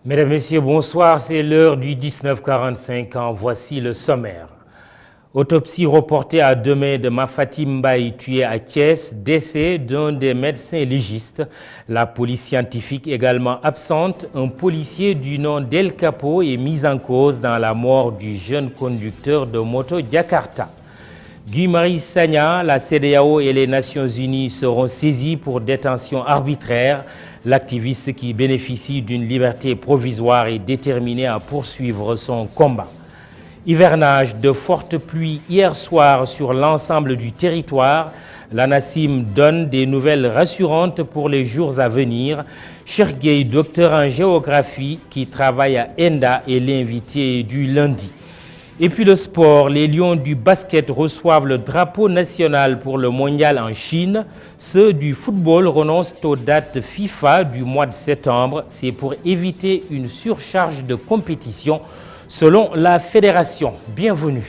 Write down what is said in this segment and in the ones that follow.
Mesdames, Messieurs, bonsoir. C'est l'heure du 19h45. Voici le sommaire. Autopsie reportée à demain de Mafati Mbaye tué à Thiès, décès d'un des médecins légistes. La police scientifique également absente. Un policier du nom d'El Capo est mis en cause dans la mort du jeune conducteur de moto Jakarta. Guy Marius Sagna, la CEDEAO et les Nations Unies seront saisis pour détention arbitraire. L'activiste qui bénéficie d'une liberté provisoire est déterminé à poursuivre son combat. Hivernage de fortes pluies hier soir sur l'ensemble du territoire. L'ANACIM donne des nouvelles rassurantes pour les jours à venir. Cheikh Gueye, docteur en géographie qui travaille à ENDA, est l'invité du lundi. Et puis le sport, les Lions du basket reçoivent le drapeau national pour le mondial en Chine. Ceux du football renoncent aux dates FIFA du mois de septembre. C'est pour éviter une surcharge de compétition selon la fédération. Bienvenue.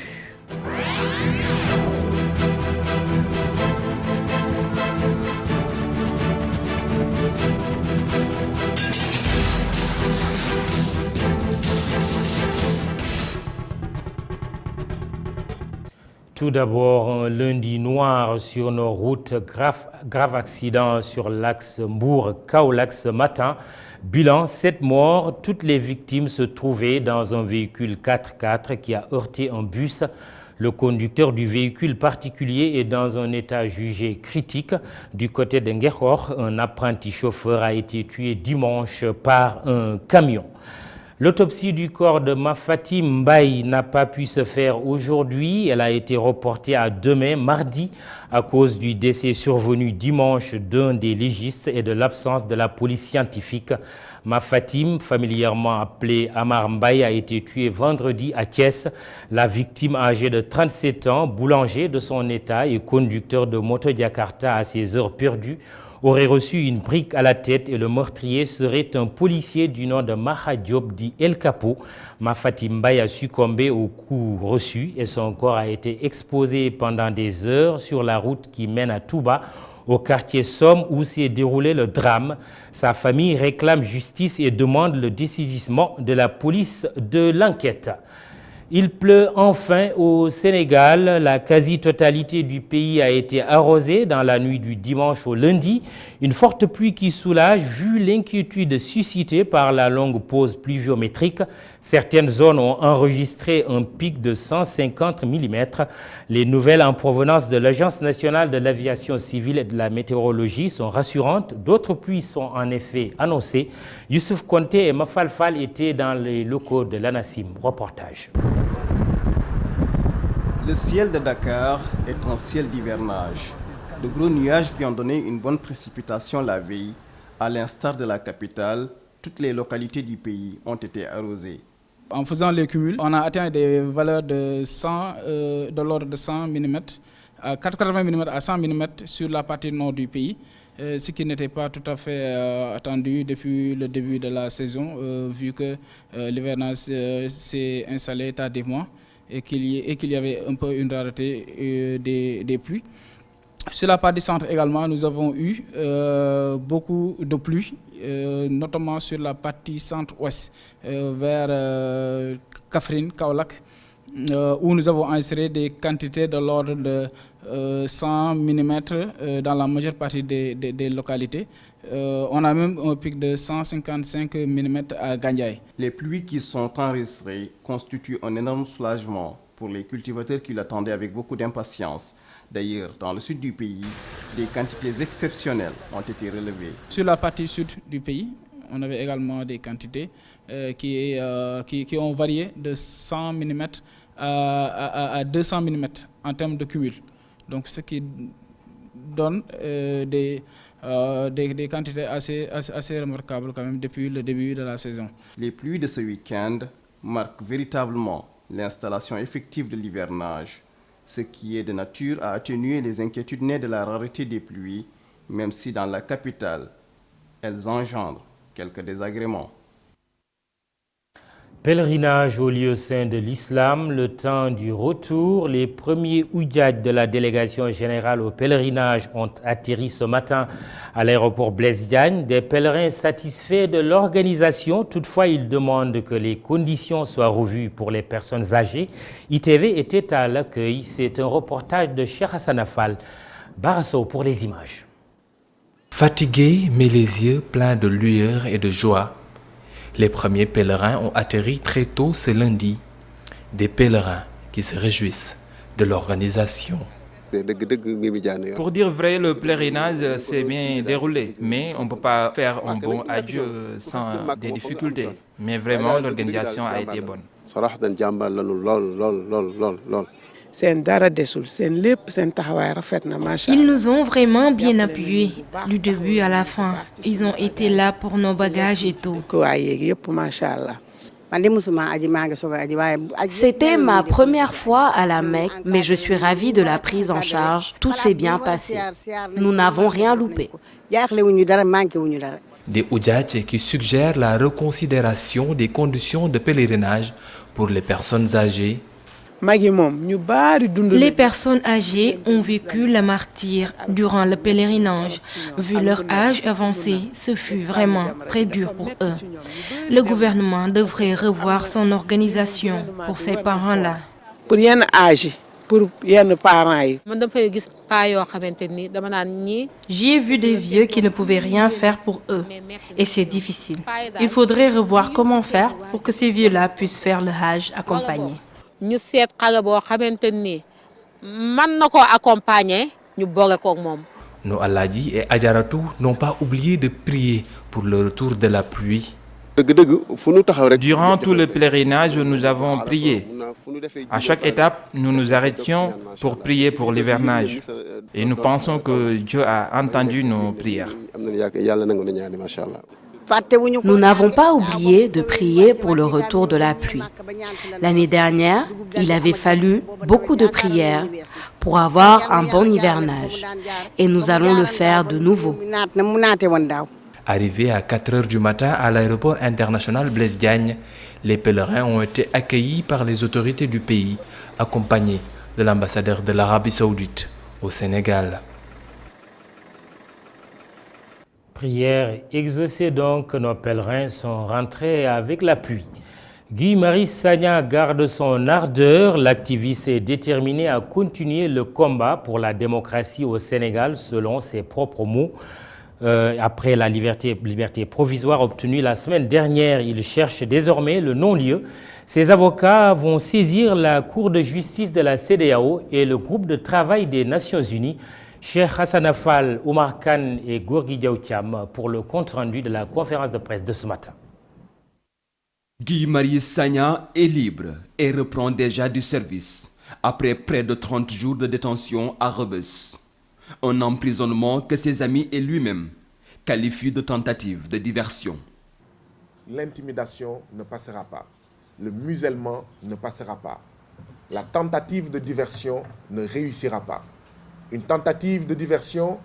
Tout d'abord, un lundi noir sur nos routes, grave accident sur l'axe Mbour-Kaolack ce matin. Bilan, 7 morts, toutes les victimes se trouvaient dans un véhicule 4x4 qui a heurté un bus. Le conducteur du véhicule particulier est dans un état jugé critique. Du côté de Ngekor, un apprenti chauffeur a été tué dimanche par un camion. L'autopsie du corps de Mafati Mbaye n'a pas pu se faire aujourd'hui. Elle a été reportée à demain, mardi, à cause du décès survenu dimanche d'un des légistes et de l'absence de la police scientifique. Mafatim, familièrement appelé Amar Mbaye, a été tué vendredi à Thiès. La victime, âgée de 37 ans, boulanger de son état et conducteur de moto Jakarta à ses heures perdues, aurait reçu une brique à la tête et le meurtrier serait un policier du nom de Maha Diop dit El Capo. Mafati Mbaye a succombé aux coups reçus et son corps a été exposé pendant des heures sur la route qui mène à Touba, au quartier Somme où s'est déroulé le drame. Sa famille réclame justice et demande le dessaisissement de la police de l'enquête. Il pleut enfin au Sénégal. La quasi-totalité du pays a été arrosée dans la nuit du dimanche au lundi. Une forte pluie qui soulage vu l'inquiétude suscitée par la longue pause pluviométrique. Certaines zones ont enregistré un pic de 150 mm. Les nouvelles en provenance de l'Agence nationale de l'aviation civile et de la météorologie sont rassurantes. D'autres pluies sont en effet annoncées. Youssouf Konté et Mafal Fall étaient dans les locaux de l'ANACIM. Reportage. Le ciel de Dakar est un ciel d'hivernage. De gros nuages qui ont donné une bonne précipitation la veille. À l'instar de la capitale, toutes les localités du pays ont été arrosées. En faisant les cumuls, on a atteint des valeurs de l'ordre de 100 mm, 80 mm à 100 mm sur la partie nord du pays, ce qui n'était pas tout à fait attendu depuis le début de la saison, vu que l'hivernage s'est installé tardivement et qu'il y avait un peu une rareté des pluies. Sur la partie centre également, nous avons eu beaucoup de pluie, notamment sur la partie centre-ouest, vers Kaffrine, Kaolack, où nous avons enregistré des quantités de l'ordre de 100 mm dans la majeure partie des localités. On a même un pic de 155 mm à Gandiaye. Les pluies qui sont enregistrées constituent un énorme soulagement pour les cultivateurs qui l'attendaient avec beaucoup d'impatience. D'ailleurs, dans le sud du pays, des quantités exceptionnelles ont été relevées. Sur la partie sud du pays, on avait également des quantités qui ont varié de 100 mm à 200 mm en termes de cumul. Donc, ce qui donne des quantités assez remarquables quand même depuis le début de la saison. Les pluies de ce week-end marquent véritablement l'installation effective de l'hivernage, ce qui est de nature à atténuer les inquiétudes nées de la rareté des pluies, même si dans la capitale, elles engendrent quelques désagréments. Pèlerinage au lieu saint de l'islam, le temps du retour. Les premiers oudjadj de la délégation générale au pèlerinage ont atterri ce matin à l'aéroport Blaise Diagne. Des pèlerins satisfaits de l'organisation, toutefois ils demandent que les conditions soient revues pour les personnes âgées. ITV était à l'accueil. C'est un reportage de Cheikh Hassan Fall. Barasso pour les images. Fatigués mais les yeux pleins de lueur et de joie, les premiers pèlerins ont atterri très tôt ce lundi. Des pèlerins qui se réjouissent de l'organisation. Pour dire vrai, le pèlerinage s'est bien déroulé, mais on ne peut pas faire un bon adieu sans des difficultés. Mais vraiment, l'organisation a été bonne. Ils nous ont vraiment bien appuyés du début à la fin. Ils ont été là pour nos bagages et tout. C'était ma première fois à la Mecque, mais je suis ravie de la prise en charge. Tout s'est bien passé. Nous n'avons rien loupé. Des oudjadj qui suggèrent la reconsidération des conditions de pèlerinage pour les personnes âgées. Les personnes âgées ont vécu le martyre durant le pèlerinage. Vu leur âge avancé, ce fut vraiment très dur pour eux. Le gouvernement devrait revoir son organisation pour ces parents-là. J'y ai vu des vieux qui ne pouvaient rien faire pour eux. Et c'est difficile. Il faudrait revoir comment faire pour que ces vieux-là puissent faire le Hajj accompagné. Nos Aladji et Adjaratou n'ont pas oublié de prier pour le retour de la pluie. Durant tout le pèlerinage, nous avons prié. À chaque étape, nous nous arrêtions pour prier pour l'hivernage. Et nous pensons que Dieu a entendu nos prières. Nous n'avons pas oublié de prier pour le retour de la pluie. L'année dernière, il avait fallu beaucoup de prières pour avoir un bon hivernage. Et nous allons le faire de nouveau. Arrivés à 4 heures du matin à l'aéroport international Blaise Diagne, les pèlerins ont été accueillis par les autorités du pays, accompagnés de l'ambassadeur de l'Arabie Saoudite au Sénégal. Prière exaucée donc, nos pèlerins sont rentrés avec la pluie. Guy Marius Sagna garde son ardeur. L'activiste est déterminé à continuer le combat pour la démocratie au Sénégal, selon ses propres mots. Après la liberté provisoire obtenue la semaine dernière, il cherche désormais le non-lieu. Ses avocats vont saisir la Cour de justice de la CEDEAO et le groupe de travail des Nations Unies. Cheikh Hassan Fall, Oumar Kane et Gorgui Diaw Thiam pour le compte-rendu de la conférence de presse de ce matin. Guy Marius Sagna est libre et reprend déjà du service après près de 30 jours de détention à Rebeuss. Un emprisonnement que ses amis et lui-même qualifient de tentative de diversion. L'intimidation ne passera pas. Le musellement ne passera pas. La tentative de diversion ne réussira pas. Une tentative de diversion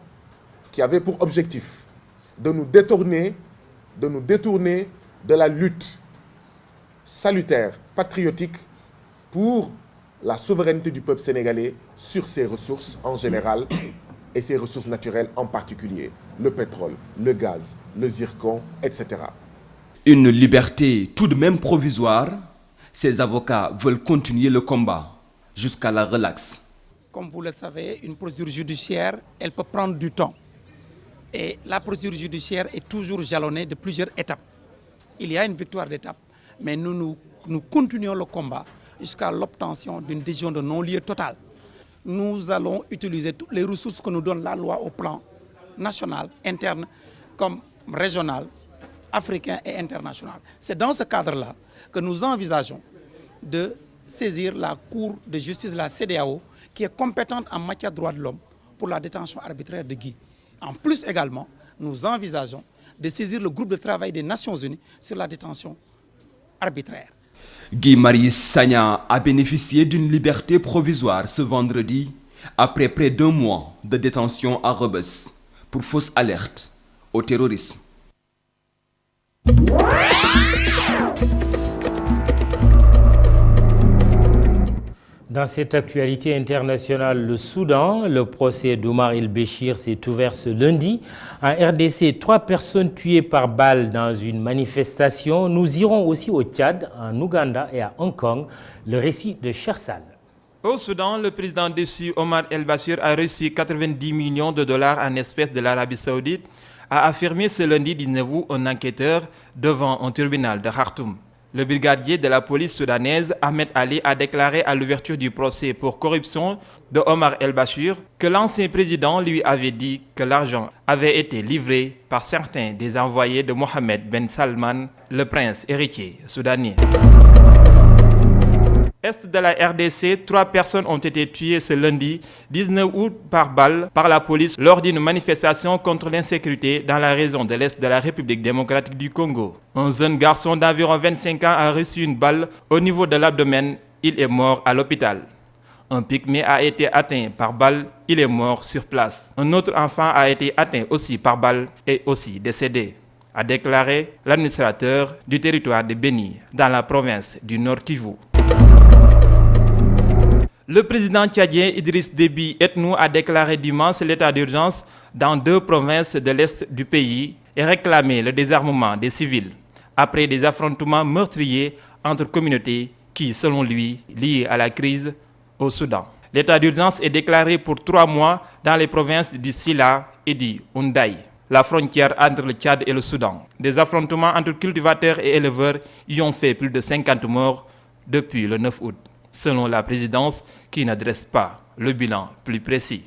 qui avait pour objectif de nous détourner de la lutte salutaire, patriotique pour la souveraineté du peuple sénégalais sur ses ressources en général et ses ressources naturelles en particulier, le pétrole, le gaz, le zircon, etc. Une liberté tout de même provisoire, ses avocats veulent continuer le combat jusqu'à la relaxe. Comme vous le savez, une procédure judiciaire, elle peut prendre du temps. Et la procédure judiciaire est toujours jalonnée de plusieurs étapes. Il y a une victoire d'étape, mais nous continuons le combat jusqu'à l'obtention d'une décision de non-lieu total. Nous allons utiliser toutes les ressources que nous donne la loi au plan national, interne, comme régional, africain et international. C'est dans ce cadre-là que nous envisageons de saisir la Cour de justice de la CEDEAO qui est compétente en matière de droits de l'homme pour la détention arbitraire de Guy. En plus également, nous envisageons de saisir le groupe de travail des Nations Unies sur la détention arbitraire. Guy Marius Sagna a bénéficié d'une liberté provisoire ce vendredi après près d'1 mois de détention à Rebeuss pour fausse alerte au terrorisme. Dans cette actualité internationale, le Soudan, le procès d'Omar el-Béchir s'est ouvert ce lundi. En RDC, 3 personnes tuées par balle dans une manifestation. Nous irons aussi au Tchad, en Ouganda et à Hong Kong. Le récit de Chersal. Au Soudan, le président déchu Omar el-Béchir a reçu 90 millions de dollars en espèces de l'Arabie Saoudite, a affirmé ce lundi 19 août un enquêteur devant un tribunal de Khartoum. Le brigadier de la police soudanaise, Ahmed Ali, a déclaré à l'ouverture du procès pour corruption de Omar el-Béchir que l'ancien président lui avait dit que l'argent avait été livré par certains des envoyés de Mohamed Ben Salman, le prince héritier soudanais. Est de la RDC, 3 personnes ont été tuées ce lundi 19 août par balle par la police lors d'une manifestation contre l'insécurité dans la région de l'Est de la République démocratique du Congo. Un jeune garçon d'environ 25 ans a reçu une balle au niveau de l'abdomen. Il est mort à l'hôpital. Un pygmée a été atteint par balle. Il est mort sur place. Un autre enfant a été atteint aussi par balle et aussi décédé, a déclaré l'administrateur du territoire de Beni dans la province du Nord Kivu. Le président tchadien Idriss Déby Itno a déclaré dimanche l'état d'urgence dans 2 provinces de l'Est du pays et réclamé le désarmement des civils après des affrontements meurtriers entre communautés qui, selon lui, liées à la crise au Soudan. L'état d'urgence est déclaré pour 3 mois dans les provinces du Sila et du Houndaï, la frontière entre le Tchad et le Soudan. Des affrontements entre cultivateurs et éleveurs y ont fait plus de 50 morts depuis le 9 août. Selon la présidence, qui n'adresse pas le bilan plus précis.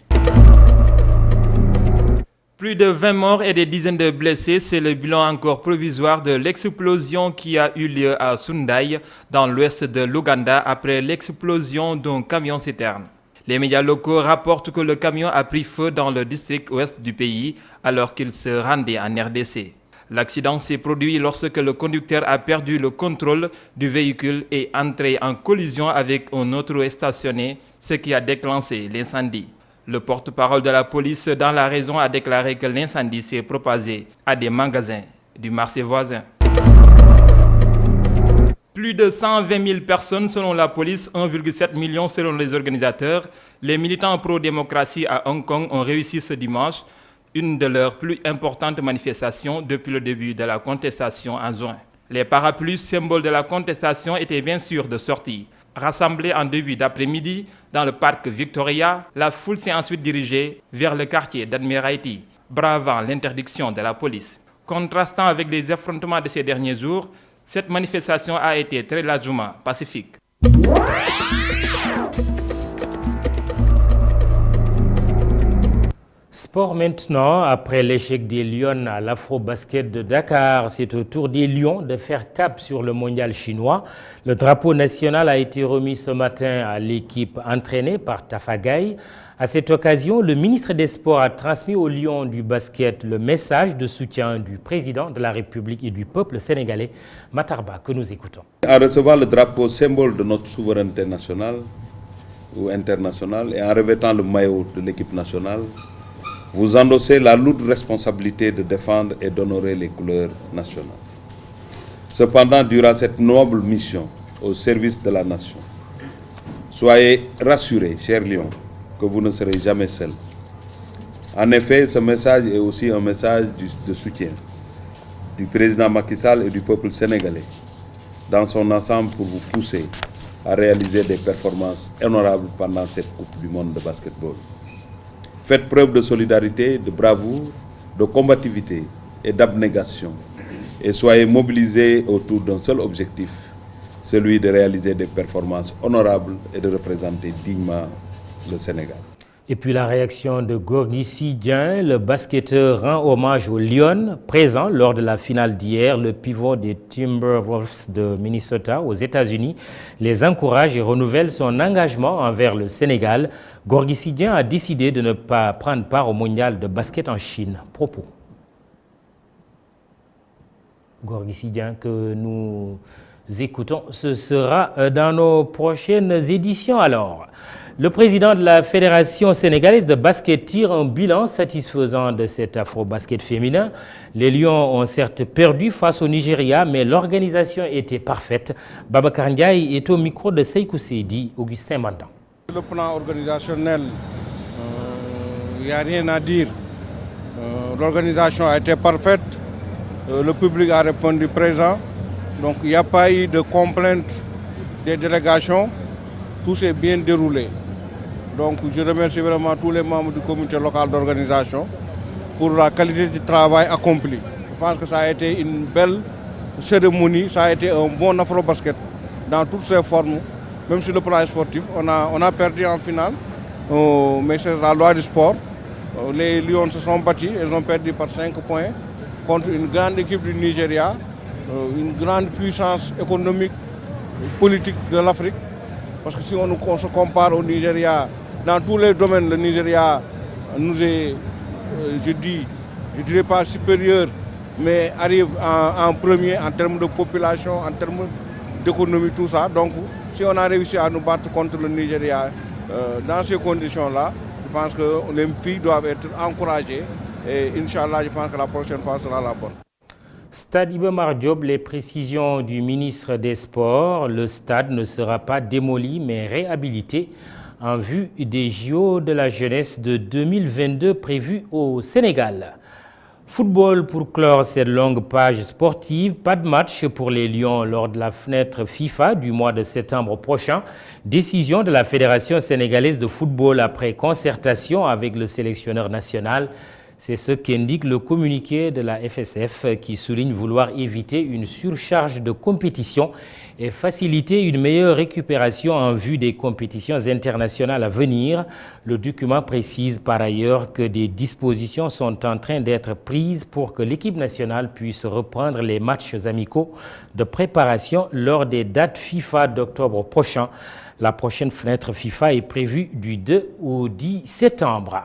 Plus de 20 morts et des dizaines de blessés, c'est le bilan encore provisoire de l'explosion qui a eu lieu à Sundaï, dans l'ouest de l'Ouganda, après l'explosion d'un camion-citerne. Les médias locaux rapportent que le camion a pris feu dans le district ouest du pays alors qu'il se rendait en RDC. L'accident s'est produit lorsque le conducteur a perdu le contrôle du véhicule et entré en collision avec un autre stationné, ce qui a déclenché l'incendie. Le porte-parole de la police dans la région a déclaré que l'incendie s'est propagé à des magasins du marché voisin. Plus de 120 000 personnes selon la police, 1,7 million selon les organisateurs. Les militants pro-démocratie à Hong Kong ont réussi ce dimanche une de leurs plus importantes manifestations depuis le début de la contestation en juin. Les parapluies, symboles de la contestation, étaient bien sûr de sortie. Rassemblés en début d'après-midi dans le parc Victoria, la foule s'est ensuite dirigée vers le quartier d'Admiralty, bravant l'interdiction de la police. Contrastant avec les affrontements de ces derniers jours, cette manifestation a été très largement pacifique. Sport maintenant, après l'échec des Lions à l'Afro-Basket de Dakar, c'est au tour des Lions de faire cap sur le mondial chinois. Le drapeau national a été remis ce matin à l'équipe entraînée par Tafa Gaye. À cette occasion, le ministre des Sports a transmis aux Lions du basket le message de soutien du président de la République et du peuple sénégalais, Matar Ba, que nous écoutons. En recevant le drapeau symbole de notre souveraineté nationale ou internationale et en revêtant le maillot de l'équipe nationale, vous endossez la lourde responsabilité de défendre et d'honorer les couleurs nationales. Cependant, durant cette noble mission au service de la nation, soyez rassurés, chers Lions, que vous ne serez jamais seuls. En effet, ce message est aussi un message de soutien du président Macky Sall et du peuple sénégalais dans son ensemble pour vous pousser à réaliser des performances honorables pendant cette Coupe du monde de basketball. Faites preuve de solidarité, de bravoure, de combativité et d'abnégation et soyez mobilisés autour d'un seul objectif, celui de réaliser des performances honorables et de représenter dignement le Sénégal. Et puis la réaction de Gorgui Sy Dieng, le basketteur rend hommage aux Lions présents lors de la finale d'hier. Le pivot des Timberwolves de Minnesota aux États-Unis les encourage et renouvelle son engagement envers le Sénégal. Gorgui Sy Dieng a décidé de ne pas prendre part au mondial de basket en Chine. Propos. Gorgui Sy Dieng que nous écoutons, ce sera dans nos prochaines éditions alors. Le président de la Fédération sénégalaise de basket tire un bilan satisfaisant de cet afro-basket féminin. Les Lions ont certes perdu face au Nigeria, mais l'organisation était parfaite. Babacar Ndiaye est au micro de Seikou Seydi, Augustin Mandan. le plan organisationnel, il n'y a rien à dire. L'organisation a été parfaite, le public a répondu présent, donc il n'y a pas eu de complainte des délégations, tout s'est bien déroulé. Donc je remercie vraiment tous les membres du comité local d'organisation pour la qualité du travail accompli. Je pense que ça a été une belle cérémonie, ça a été un bon afro-basket dans toutes ses formes, même sur le plan sportif. On a perdu en finale, mais c'est la loi du sport. Les Lions se sont battus, ils ont perdu par 5 points contre une grande équipe du Nigeria, une grande puissance économique, politique de l'Afrique. Parce que si on se compare au Nigeria, dans tous les domaines, le Nigeria nous est, je dirais pas supérieur, mais arrive en premier en termes de population, en termes d'économie, tout ça. Donc, si on a réussi à nous battre contre le Nigeria dans ces conditions-là, je pense que les filles doivent être encouragées et Inch'Allah, je pense que la prochaine fois sera la bonne. Stade Iba Mar Diop, les précisions du ministre des Sports, le stade ne sera pas démoli mais réhabilité en vue des JO de la jeunesse de 2022 prévus au Sénégal. Football pour clore cette longue page sportive, pas de match pour les Lions lors de la fenêtre FIFA du mois de septembre prochain. Décision de la Fédération sénégalaise de football après concertation avec le sélectionneur national. C'est ce qu'indique le communiqué de la FSF qui souligne vouloir éviter une surcharge de compétition et faciliter une meilleure récupération en vue des compétitions internationales à venir. Le document précise par ailleurs que des dispositions sont en train d'être prises pour que l'équipe nationale puisse reprendre les matchs amicaux de préparation lors des dates FIFA d'octobre prochain. La prochaine fenêtre FIFA est prévue du 2 au 10 septembre.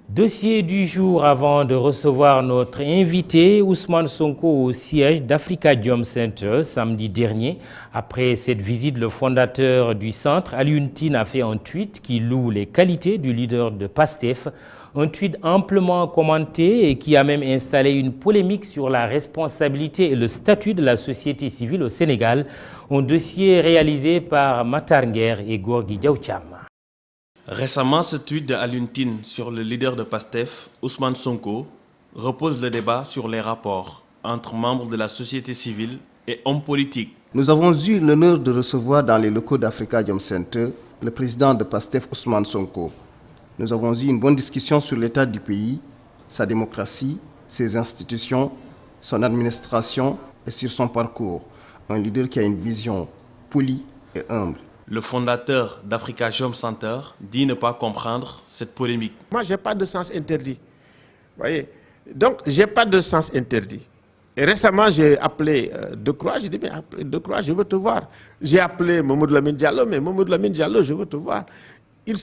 Dossier du jour avant de recevoir notre invité Ousmane Sonko au siège d'Afrikajom Center samedi dernier. Après cette visite, le fondateur du centre, Alioune Tine, a fait un tweet qui loue les qualités du leader de PASTEF. Un tweet amplement commenté et qui a même installé une polémique sur la responsabilité et le statut de la société civile au Sénégal. Un dossier réalisé par Matar Nguer et Gorgui Diaoucham. Récemment, ce tweet de Alioune Tine sur le leader de PASTEF, Ousmane Sonko, repose le débat sur les rapports entre membres de la société civile et hommes politiques. Nous avons eu l'honneur de recevoir dans les locaux d'Afrikajom Center le président de PASTEF, Ousmane Sonko. Nous avons eu une bonne discussion sur l'état du pays, sa démocratie, ses institutions, son administration et sur son parcours. Un leader qui a une vision polie et humble. Le fondateur d'Afrikajom Center dit ne pas comprendre cette polémique. Moi, je n'ai pas de sens interdit. Voyez. Donc, je n'ai pas de sens interdit. Et récemment, j'ai appelé Decroix. J'ai dit, mais Decroix, je veux te voir. J'ai appelé Mamadou Lamine Diallo, mais Mamadou Lamine Diallo, je veux te voir. Ils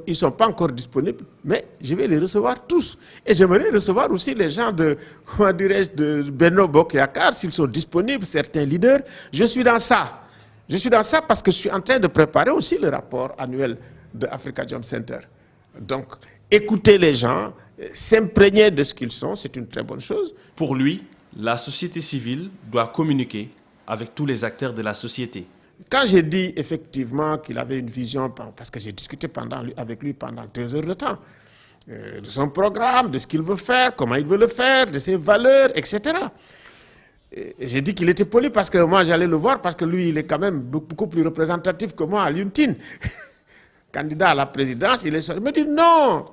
ne sont pas encore disponibles, mais je vais les recevoir tous. Et j'aimerais recevoir aussi les gens de, comment dirais-je, de Benno Bokk Yakaar, s'ils sont disponibles, certains leaders. Je suis dans ça. Je suis dans ça parce que je suis en train de préparer aussi le rapport annuel de Afrikajom Center. Donc, écouter les gens, s'imprégner de ce qu'ils sont, c'est une très bonne chose. Pour lui, la société civile doit communiquer avec tous les acteurs de la société. Quand j'ai dit effectivement qu'il avait une vision, parce que j'ai discuté avec lui pendant 2 heures de temps, de son programme, de ce qu'il veut faire, comment il veut le faire, de ses valeurs, etc. J'ai dit qu'il était poli parce que moi j'allais le voir parce que lui il est quand même beaucoup plus représentatif que moi, Alioune Tine. Candidat à la présidence, il me dit non,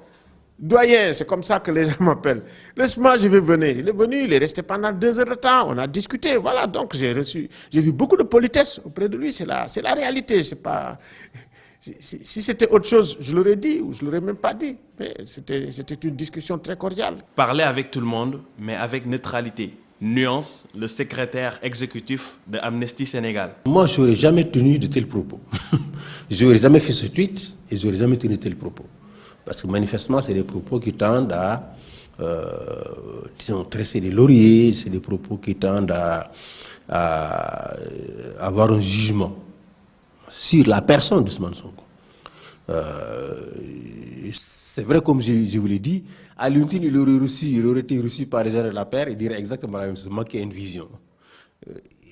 doyen, c'est comme ça que les gens m'appellent. Laisse-moi, je vais venir. Il est venu, il est resté pendant 2 heures de temps, on a discuté, voilà. Donc j'ai vu beaucoup de politesse auprès de lui, c'est la réalité, c'est pas... Si c'était autre chose, je l'aurais dit ou je l'aurais même pas dit. Mais c'était une discussion très cordiale. Parler avec tout le monde, mais avec neutralité. Nuance le secrétaire exécutif de Amnesty Sénégal. Moi, je n'aurais jamais tenu de tels propos. Je n'aurais jamais fait ce tweet et je n'aurais jamais tenu de tels propos. Parce que manifestement, c'est des propos qui tendent à tresser des lauriers, c'est des propos qui tendent à avoir un jugement sur la personne d'Ousmane Sonko. C'est vrai, comme je vous l'ai dit, Alioune Tine, il aurait été reçu par les gens de la paire et dirait exactement la même chose, manquer une vision.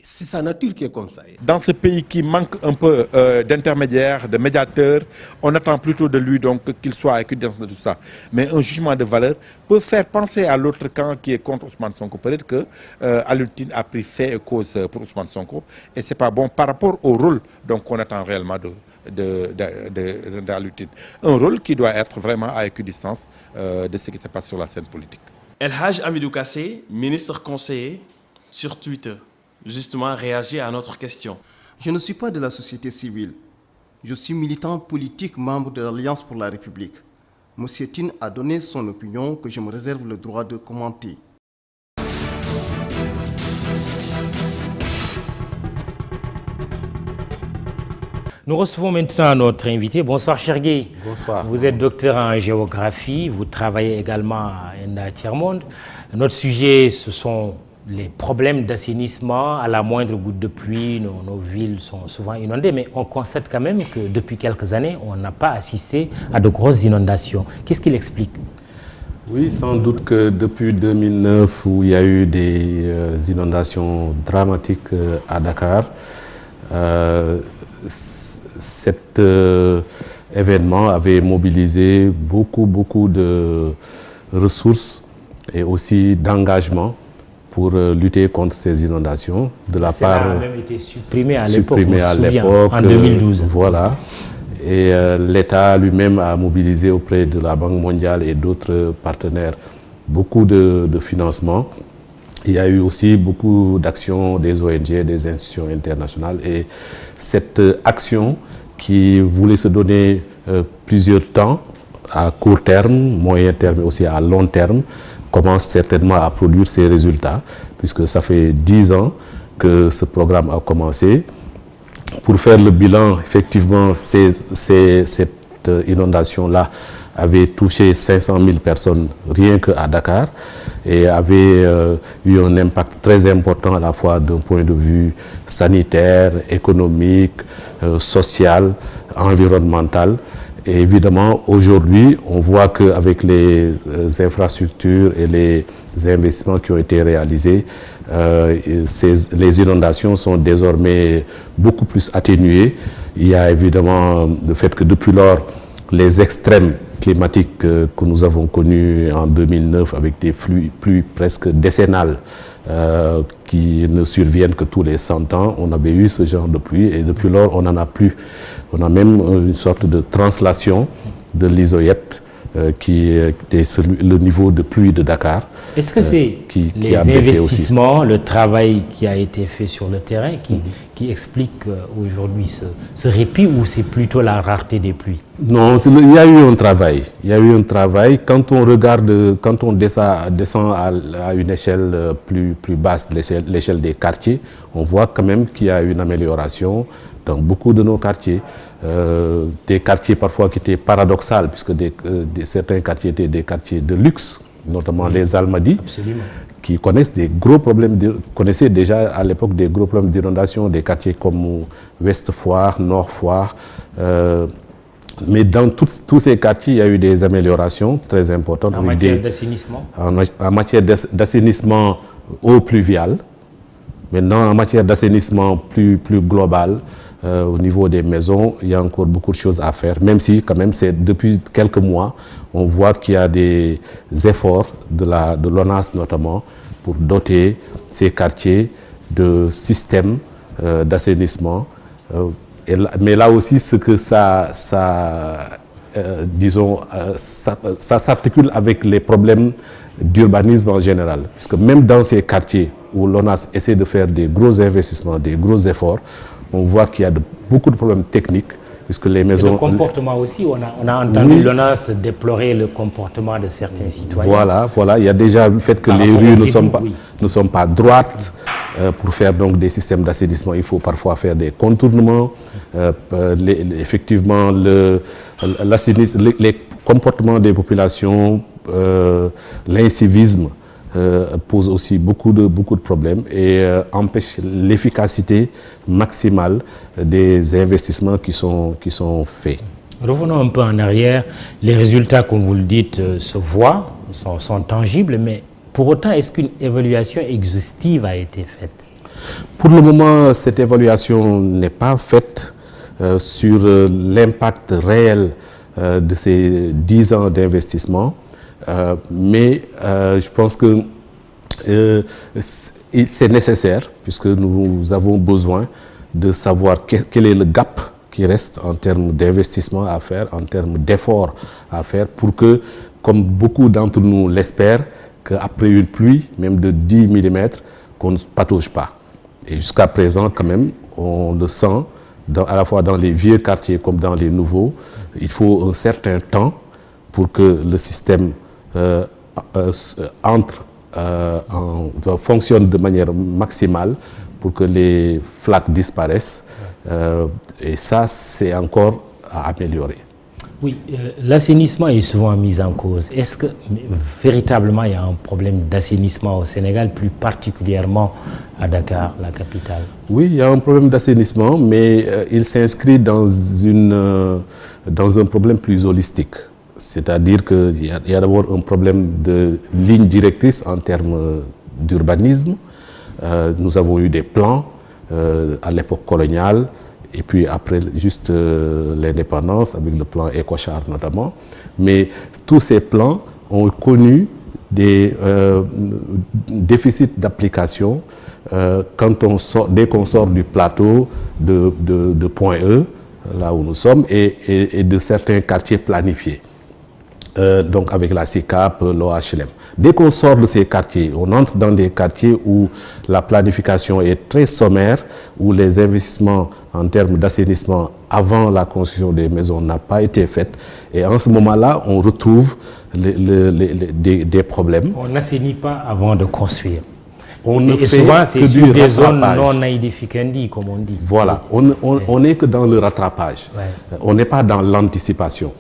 C'est sa nature qui est comme ça. Dans ce pays qui manque un peu d'intermédiaires, de médiateurs, on attend plutôt de lui donc qu'il soit équidistant de tout ça. Mais un jugement de valeur peut faire penser à l'autre camp qui est contre Ousmane Sonko. Peut-être que Alioune Tine a pris fait et cause pour Ousmane Sonko et c'est pas bon par rapport au rôle qu'on attend réellement d'Alioune Tine. Un rôle qui doit être vraiment à équidistance de ce qui se passe sur la scène politique. El Hadj Hamidou Kassé, ministre conseiller, sur Twitter, justement réagit à notre question. Je ne suis pas de la société civile. Je suis militant politique, membre de l'Alliance pour la République. M. Tine a donné son opinion que je me réserve le droit de commenter. Nous recevons maintenant notre invité. Bonsoir Chergué. Bonsoir. Vous êtes docteur en géographie, vous travaillez également à ENDA Tiers-Monde. Notre sujet, ce sont les problèmes d'assainissement. À la moindre goutte de pluie, nos villes sont souvent inondées, mais on constate quand même que depuis quelques années, on n'a pas assisté à de grosses inondations. Qu'est-ce qui l'explique? Oui, sans doute que depuis 2009, où il y a eu des inondations dramatiques à Dakar, cet événement avait mobilisé beaucoup de ressources et aussi d'engagement pour lutter contre ces inondations. De la part, ça a même été supprimé à l'époque, en 2012. Voilà. Et l'État lui-même a mobilisé auprès de la Banque mondiale et d'autres partenaires beaucoup de financement. Il y a eu aussi beaucoup d'actions des ONG, des institutions internationales. Et cette action qui voulait se donner plusieurs temps, à court terme, moyen terme et aussi à long terme, commence certainement à produire ses résultats, puisque ça fait 10 ans que ce programme a commencé. Pour faire le bilan, effectivement, cette inondation-là avait touché 500 000 personnes rien qu'à Dakar et avait eu un impact très important à la fois d'un point de vue sanitaire, économique, social, environnemental. Et évidemment, aujourd'hui, on voit qu'avec les infrastructures et les investissements qui ont été réalisés, les inondations sont désormais beaucoup plus atténuées. Il y a évidemment le fait que depuis lors, les extrêmes climatiques que nous avons connus en 2009 avec des pluies presque décennales qui ne surviennent que tous les 100 ans, on avait eu ce genre de pluie et depuis lors on n'en a plus. On a même une sorte de translation de l'isoyette qui était le niveau de pluie de Dakar. Est-ce que c'est les investissements, le travail qui a été fait sur le terrain qui explique aujourd'hui ce répit ou c'est plutôt la rareté des pluies? Non, il y a eu un travail. Il y a eu un travail. Quand on regarde, quand on descend à une échelle plus basse, l'échelle des quartiers, on voit quand même qu'il y a une amélioration dans beaucoup de nos quartiers. Des quartiers parfois qui étaient paradoxaux, puisque certains quartiers étaient des quartiers de luxe, notamment les Almadies, qui connaissaient déjà à l'époque des gros problèmes d'inondation, des quartiers comme Ouest Foire, Nord Foire. Mais dans tous ces quartiers, il y a eu des améliorations très importantes. En matière d'assainissement? En matière d'assainissement eau pluviale. Maintenant, en matière d'assainissement plus global, au niveau des maisons, il y a encore beaucoup de choses à faire, même si quand même depuis quelques mois, on voit qu'il y a des efforts de l'ONAS notamment pour doter ces quartiers de systèmes d'assainissement. Mais là aussi, ce que ça s'articule avec les problèmes d'urbanisme en général, puisque même dans ces quartiers où l'ONAS essaie de faire des gros investissements, des gros efforts, on voit qu'il y a beaucoup de problèmes techniques, puisque les maisons... Le comportement aussi, on a entendu l'ONAS déplorer le comportement de certains citoyens. Voilà, il y a déjà le fait que les rues ne sont pas droites. Pour faire donc des systèmes d'assainissement, il faut parfois faire des contournements. Effectivement, les comportements des populations, l'incivisme, pose aussi beaucoup de problèmes et empêche l'efficacité maximale des investissements qui sont faits. Revenons un peu en arrière. Les résultats, comme vous le dites, se voient, sont tangibles, mais pour autant, est-ce qu'une évaluation exhaustive a été faite? Pour le moment, cette évaluation n'est pas faite sur l'impact réel de ces 10 ans d'investissement, mais je pense que c'est nécessaire, puisque nous avons besoin de savoir quel est le gap qui reste en termes d'investissement à faire, en termes d'efforts à faire, pour que, comme beaucoup d'entre nous l'espèrent, qu'après une pluie, même de 10 mm, qu'on ne patauge pas. Et jusqu'à présent, quand même, on le sent, à la fois dans les vieux quartiers comme dans les nouveaux, il faut un certain temps pour que le système fonctionne de manière maximale, pour que les flaques disparaissent. Et ça, c'est encore à améliorer. Oui, l'assainissement est souvent mis en cause. Est-ce que véritablement il y a un problème d'assainissement au Sénégal, plus particulièrement à Dakar, la capitale? Oui, il y a un problème d'assainissement, mais il s'inscrit dans un problème plus holistique. C'est-à-dire qu'il y a d'abord un problème de ligne directrice en termes d'urbanisme. Nous avons eu des plans à l'époque coloniale, et puis après juste l'indépendance, avec le plan Écochard notamment. Mais tous ces plans ont connu des déficits d'application dès qu'on sort du plateau de Point E, là où nous sommes, et de certains quartiers planifiés. Donc avec la SICAP, l'OHLM. Dès qu'on sort de ces quartiers, on entre dans des quartiers où la planification est très sommaire, où les investissements en termes d'assainissement avant la construction des maisons n'ont pas été faits. Et en ce moment-là, on retrouve des problèmes. On n'assainit pas avant de construire. Et souvent, c'est sur des zones non aedificandi, comme on dit. Voilà, on n'est que dans le rattrapage. Ouais. On n'est pas dans l'anticipation.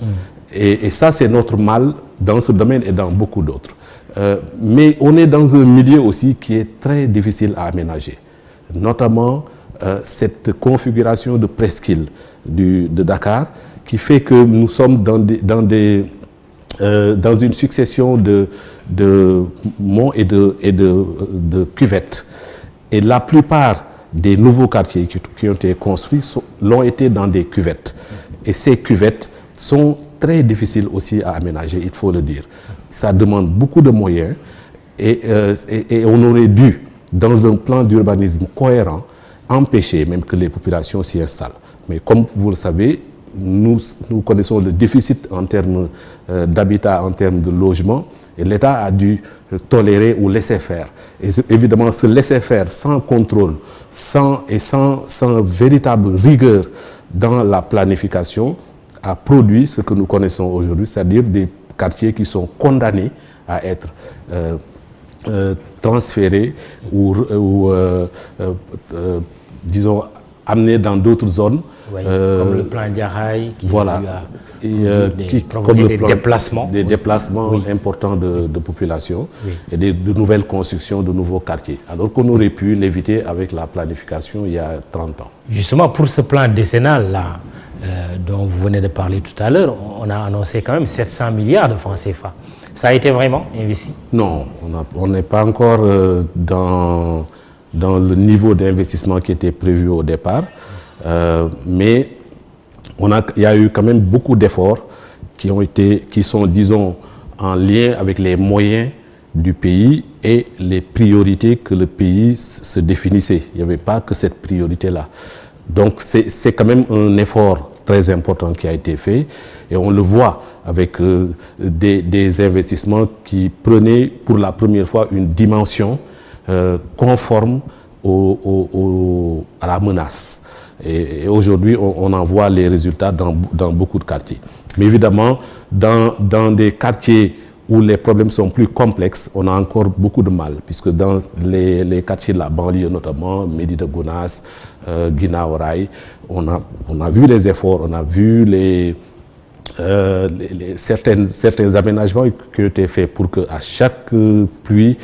Et ça, c'est notre mal dans ce domaine et dans beaucoup d'autres. Mais on est dans un milieu aussi qui est très difficile à aménager. Notamment cette configuration de presqu'île de Dakar, qui fait que nous sommes dans une succession de monts et de cuvettes. Et la plupart des nouveaux quartiers qui ont été construits l'ont été dans des cuvettes. Et ces cuvettes sont très difficiles aussi à aménager, il faut le dire. Ça demande beaucoup de moyens et on aurait dû, dans un plan d'urbanisme cohérent, empêcher même que les populations s'y installent. Mais comme vous le savez, nous connaissons le déficit en termes d'habitat, en termes de logement, et l'État a dû tolérer ou laisser faire. Et évidemment, ce laisser faire sans contrôle, sans véritable rigueur dans la planification, a produit ce que nous connaissons aujourd'hui, c'est-à-dire des quartiers qui sont condamnés à être transférés ou disons, amenés dans d'autres zones. Oui, comme le plan Diaraï, qui voilà, comme des déplacements oui, importants de population, oui, et de nouvelles constructions, de nouveaux quartiers. Alors qu'on aurait pu l'éviter avec la planification il y a 30 ans. Justement, pour ce plan décennal-là, dont vous venez de parler tout à l'heure, on a annoncé quand même 700 milliards de francs CFA. Ça a été vraiment investi? Non, on n'est pas encore dans le niveau d'investissement qui était prévu au départ, mais il y a eu quand même beaucoup d'efforts qui sont, disons, en lien avec les moyens du pays et les priorités que le pays se définissait. Il n'y avait pas que cette priorité-là. Donc c'est quand même un effort très important qui a été fait, et on le voit avec des investissements qui prenaient pour la première fois une dimension conforme à la menace. Et aujourd'hui, on en voit les résultats dans beaucoup de quartiers. Mais évidemment, dans des quartiers où les problèmes sont plus complexes, on a encore beaucoup de mal, puisque dans les quartiers de la banlieue, notamment Médina Gounass, Guinaw Rail, on a vu les efforts, on a vu certains aménagements qui ont été faits pour qu'à chaque pluie,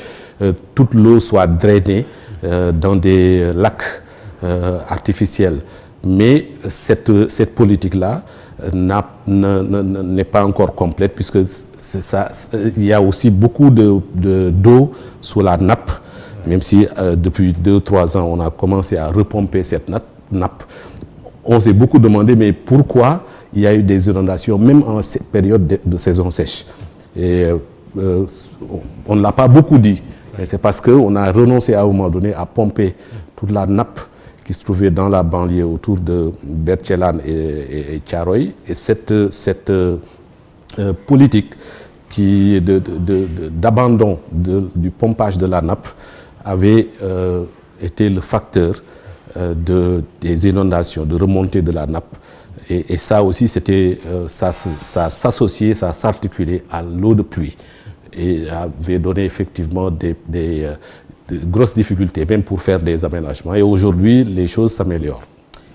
toute l'eau soit drainée dans des lacs artificiels. Mais cette politique-là n'est pas encore complète, puisque il y a aussi beaucoup d'eau sous la nappe Même si depuis 2-3 ans, on a commencé à repomper cette nappe, on s'est beaucoup demandé, mais pourquoi il y a eu des inondations, même en cette période de saison sèche. Et on ne l'a pas beaucoup dit, mais c'est parce qu'on a renoncé à un moment donné à pomper toute la nappe qui se trouvait dans la banlieue autour de Berthielane et Thiaroye. Et cette politique d'abandon du pompage de la nappe avait été le facteur des inondations, de remontée de la nappe. Et ça aussi, ça s'associait, ça s'articulait à l'eau de pluie et avait donné effectivement de grosses difficultés, même pour faire des aménagements. Et aujourd'hui, les choses s'améliorent.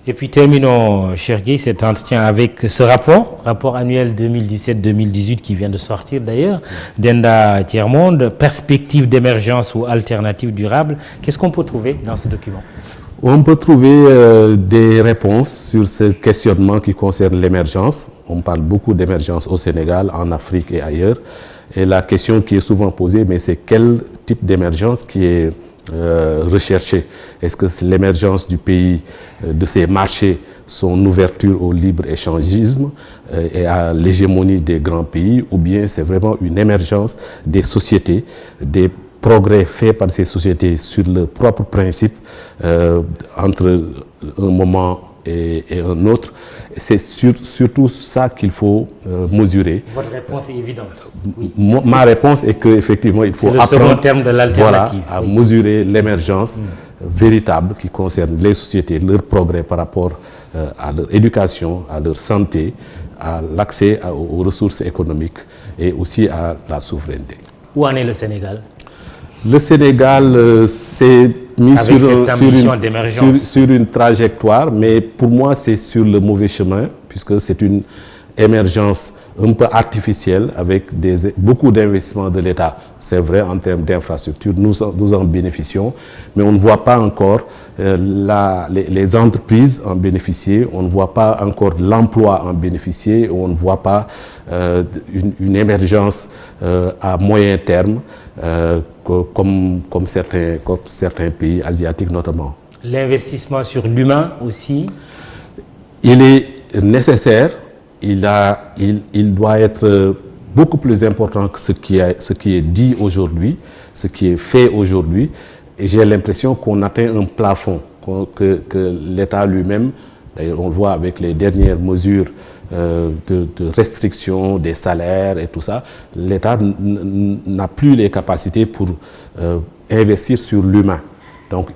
Et puis terminons, cher Guy, cet entretien avec ce rapport annuel 2017-2018 qui vient de sortir d'ailleurs, d'Enda Tiers-Monde, perspective d'émergence ou alternative durable. Qu'est-ce qu'on peut trouver dans ce document? On peut trouver des réponses sur ce questionnement qui concerne l'émergence. On parle beaucoup d'émergence au Sénégal, en Afrique et ailleurs. Et la question qui est souvent posée, mais c'est quel type d'émergence qui est recherché? Est-ce que c'est l'émergence du pays, de ses marchés, son ouverture au libre-échangisme et à l'hégémonie des grands pays, ou bien c'est vraiment une émergence des sociétés, des progrès faits par ces sociétés sur le propre principe entre un moment et un autre? C'est surtout ça qu'il faut mesurer. Votre réponse est évidente. Oui. Ma réponse est qu'effectivement, il faut apprendre à mesurer l'émergence véritable qui concerne les sociétés, leur progrès par rapport à leur éducation, à leur santé, à l'accès aux ressources économiques et aussi à la souveraineté. Où en est le Sénégal? Le Sénégal s'est mis sur une trajectoire, mais pour moi c'est sur le mauvais chemin, puisque c'est une émergence un peu artificielle avec beaucoup d'investissements de l'État. C'est vrai en termes d'infrastructures, nous en bénéficions, mais on ne voit pas encore les entreprises en bénéficier, on ne voit pas encore l'emploi en bénéficier, on ne voit pas une émergence à moyen terme comme certains pays asiatiques notamment. L'investissement sur l'humain aussi? Il est nécessaire. Il doit être beaucoup plus important que ce qui est dit aujourd'hui, ce qui est fait aujourd'hui. Et j'ai l'impression qu'on atteint un plafond, que l'État lui-même, d'ailleurs on le voit avec les dernières mesures de restriction des salaires et tout ça, l'État n'a plus les capacités pour investir sur l'humain. Donc,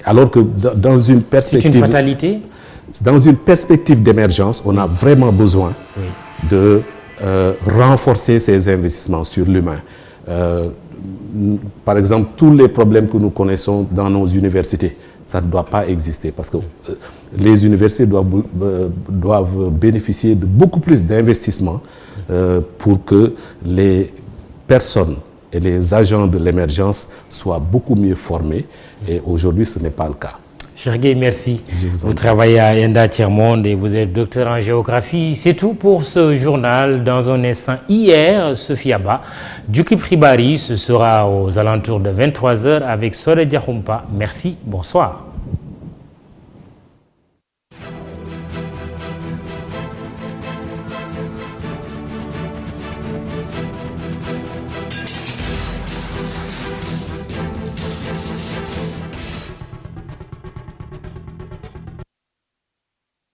alors que dans une perspective... C'est une fatalité? Dans une perspective d'émergence, on a vraiment besoin de renforcer ces investissements sur l'humain. Par exemple, tous les problèmes que nous connaissons dans nos universités, ça ne doit pas exister parce que les universités doivent bénéficier de beaucoup plus d'investissements pour que les personnes et les agents de l'émergence soient beaucoup mieux formés. Et aujourd'hui, ce n'est pas le cas. Cher Gueye, merci. Vous travaillez à Enda Tiers-Monde et vous êtes docteur en géographie. C'est tout pour ce journal. Dans un instant, hier, Sophie Abba, Djukib Ribari, ce sera aux alentours de 23h avec Sole Diakhumpa. Merci, bonsoir.